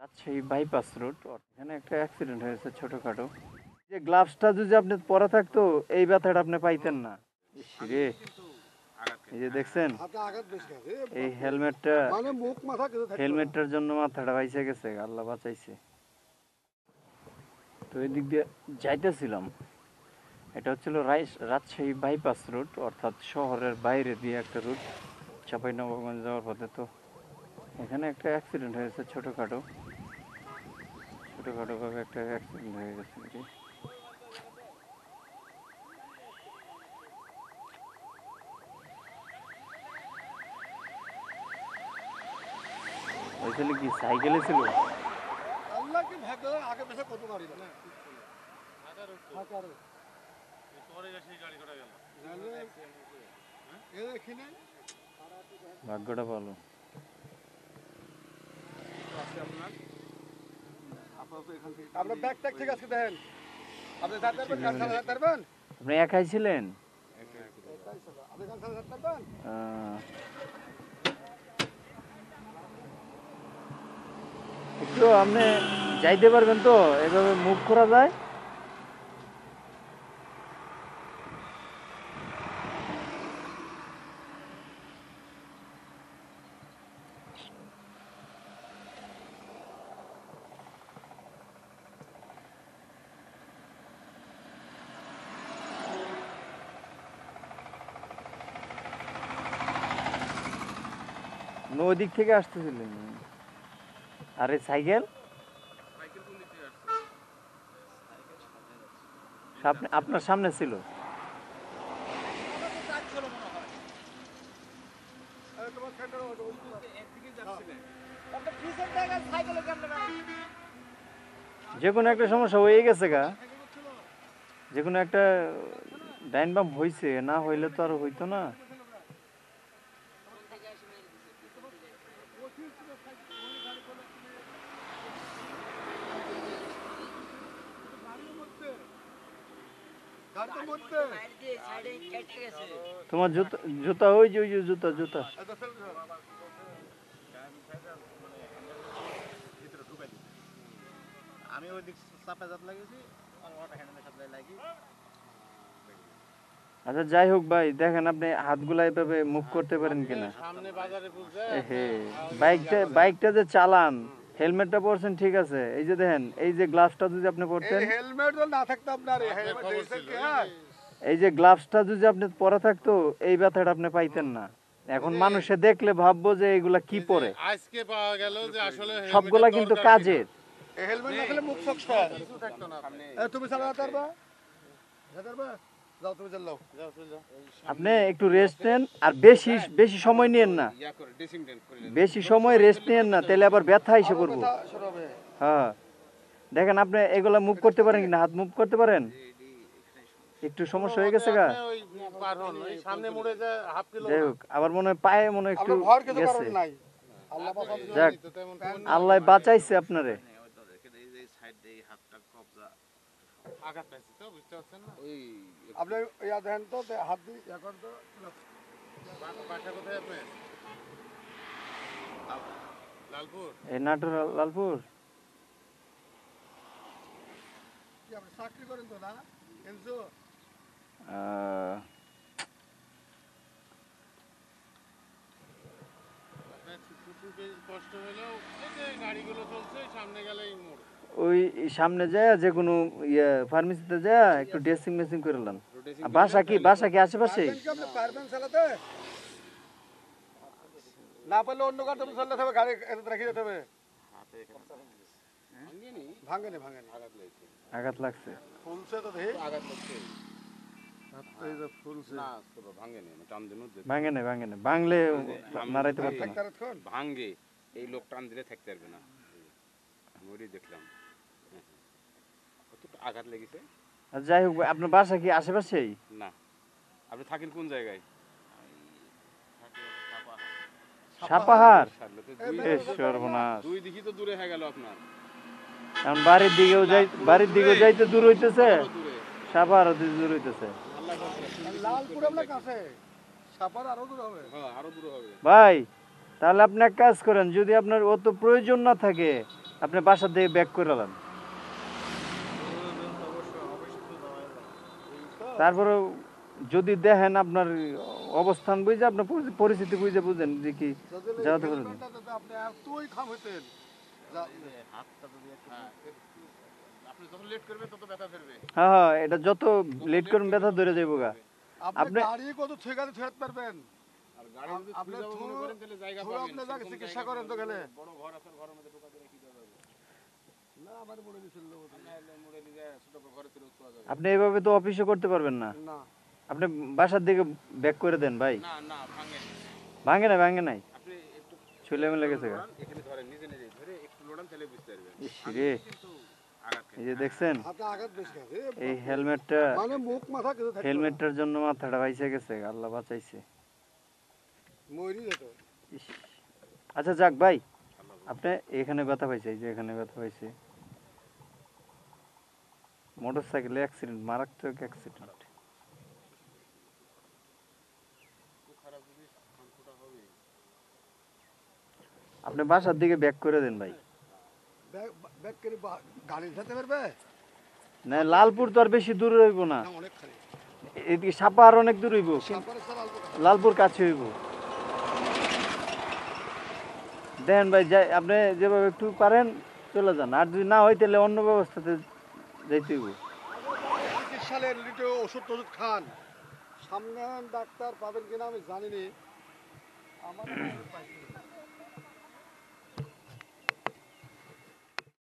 Rajshahi bypass road এখানে একটা accident হয়েছে ছোটখাটো। যে গ্লাভসটা যদি আপনি পরা থাকতো এই ব্যথাটা আপনি পাইতেন না। রে এই যে দেখছেন এই হেলমেটটার জন্য মাথাটা বাইসে গেছে, আল্লাহ বাঁচাইছে। তো এই দিক দিয়ে যাইতেছিলাম, এটা হচ্ছিল রাজশাহী বাইপাস রুট, অর্থাৎ শহরের বাইরে দিয়ে একটা রুট চাঁপাইনবাবগঞ্জ যাওয়ার পথে। তো এখানে একটা অ্যাক্সিডেন্ট হয়েছে ছোটখাটো ভাবে একটা অ্যাক্সিডেন্ট হয়ে গেছে। ওই ছেলে কি সাইকেলে ছিল? ভাগ্যটা ভালো। আপনি একাই ছিলেন? একটু আপনি যাইতে পারবেন তো, এভাবে মুভ করা যায়? ওই দিক থেকে আসতেছিলেন? আরে সাইকেল আপনার সামনে ছিল? যে কোনো একটা সমস্যা হয়ে গেছে গা, যে কোনো একটা ডাইন বাম হয়েছে, না হইলে তো আর হইতো না। তোমার জুতা ওই যে জুতা আমি ওই দিক চাপা জাত লাগিয়েছি, আচ্ছা যাই হোক ভাই, দেখেন আপনি হাতগুলা এভাবে মুভ করতে পারেন কিনা। বাইকটা যে চালান, হেলমেটটা পরছেন ঠিক আছে, এই যে দেখেন এই যে গ্লাভসটা যদি আপনি পরতেন, হেলমেট না থাকতো আপনার, এই যে গ্লাভসটা যদি আপনি পরা থাকতো এই ব্যথাটা আপনি পাইতেন না। এখন মানুষে দেখলে ভাববো যে এগুলা কি পরে, আজকে পাওয়া গেল যে আসলে সবগুলা কিন্তু কাজের। হেলমেট না থাকলে মুখ ফক্সা কিছু থাকতো না। তুমি চালাতে পারবা? যাও তুমি যাও, আপনি একটু রেস্ট নেন, আর বেশি সময় নিয়েন না, বেশি সময় রেস্ট নিয়েন না, তাহলে আবার ব্যথা এসে করবো। হ্যাঁ দেখেন আপনি এগুলা মুভ করতে পারেন কিনা, হাত মুভ করতে পারেন? একটু সমস্যা হয়ে গেছে গা, যাই হোক আবার মনে হয় পায়ে মনে হয় একটু গেছে। যাক আল্লাহ বাঁচাইছে আপনারে। আপনি ইয়া দেন তো, হাত দিয়ে ইয়া কর তো। বাসা কোথায় আপনার? লালপুর। এই নাটোর লালপুর। কি আপনি চাকরি করেন তো না? এনসো কষ্ট হলেও গাড়িগুলো চলছে, সামনে গেলেই মোড়, ওই সামনে যায় যে কোনো ইয়ে ফার্মেসিতে যায় একটু ড্রেসিং মেসিং করে নেন। বাসা কি আশেপাশে? না পারলে অন্য গাড়ি চলতে হবে, গাড়ি রেখে যেতে হবে। ভাঙেনি আঘাত লাগছে, ফুলছে তো দেখি আঘাত লাগছে। ভাঙলে মারাইতে পারতো না। ভাঙে এই লোক টান দিলে থাকতে পারবে না, দেখলাম আঘাত লেগেছে। যাই হোক আপনার বাসা কি আশেপাশেই? না। আপনি থাকেন কোন জায়গায়? সাপাহার। সর্বনাশ, দুই দিকে তো দূরে হয়ে গেল আপনার। এখন বাড়ির দিকেও যাইতে দূর হইতেছে, সাপাহারও দূর হইতেছে। ভাই তাহলে আপনি এক কাজ করেন, যদি আপনার অত প্রয়োজন না থাকে আপনি বাসার দিকে ব্যাক করে নেন। তারপরে যদি দেখেন আপনার অবস্থান বুঝে আপনার পরিস্থিতি বুঝে বুঝেন যে কি যাওয়াতে পারেন। আপনি এতই খাম হইতেন হ্যাঁ হ্যাঁ, এটা যত লেট করবেন ব্যথা ধরে যাইব গা। আপনি গাড়ি কত ঠেকাতে ঠেকাতে পারবেন আপনি আপনি যাকে চিকিৎসা করেন তো গেলে আপনি এভাবে তো অফিসে করতে পারবেন না। না আপনি বাসার দিকে ব্যাক করে দেন ভাই। ভাঙে না, ভাঙে নাই, ছুলে মেলে গেছে গা। ইস রে, এই যে দেখছেন হাতে আঘাত বেশি খাবে এই হেলমেটটা, মানে মুখ মাথা কিছু থাকে হেলমেটটার জন্য মাথাটা বাইসে গেছে, আল্লাহ বাঁচাইছে। মরি যেত ইস। আচ্ছা যাক ভাই, আপনি এখানে ব্যথা পাইছে, এই যে এখানে ব্যথা পাইছে। মোটরসাইকেল অ্যাক্সিডেন্ট, মারাত্মক অ্যাক্সিডেন্ট। আপনি বাসার দিকে ব্যাক করে দেন ভাই। ব্যাগ করে গাড়ি যেতে পারবে না লালপুর তো আর বেশি দূর হইব না, অনেক খালি এদিকে সাপা আর অনেক দূর হইব, লালপুর কাছে হইব। দেন ভাই, যাই আপনি যেভাবে একটু পারেন চলে যান, আর যদি না হয় তাহলে অন্য ব্যবস্থাতে যাইতে হইব। চিকিৎসালয়ের লিটে ওষুধ টষুধ খান সামনে ডাক্তার পাবেন কিনা আমি জানি না আমার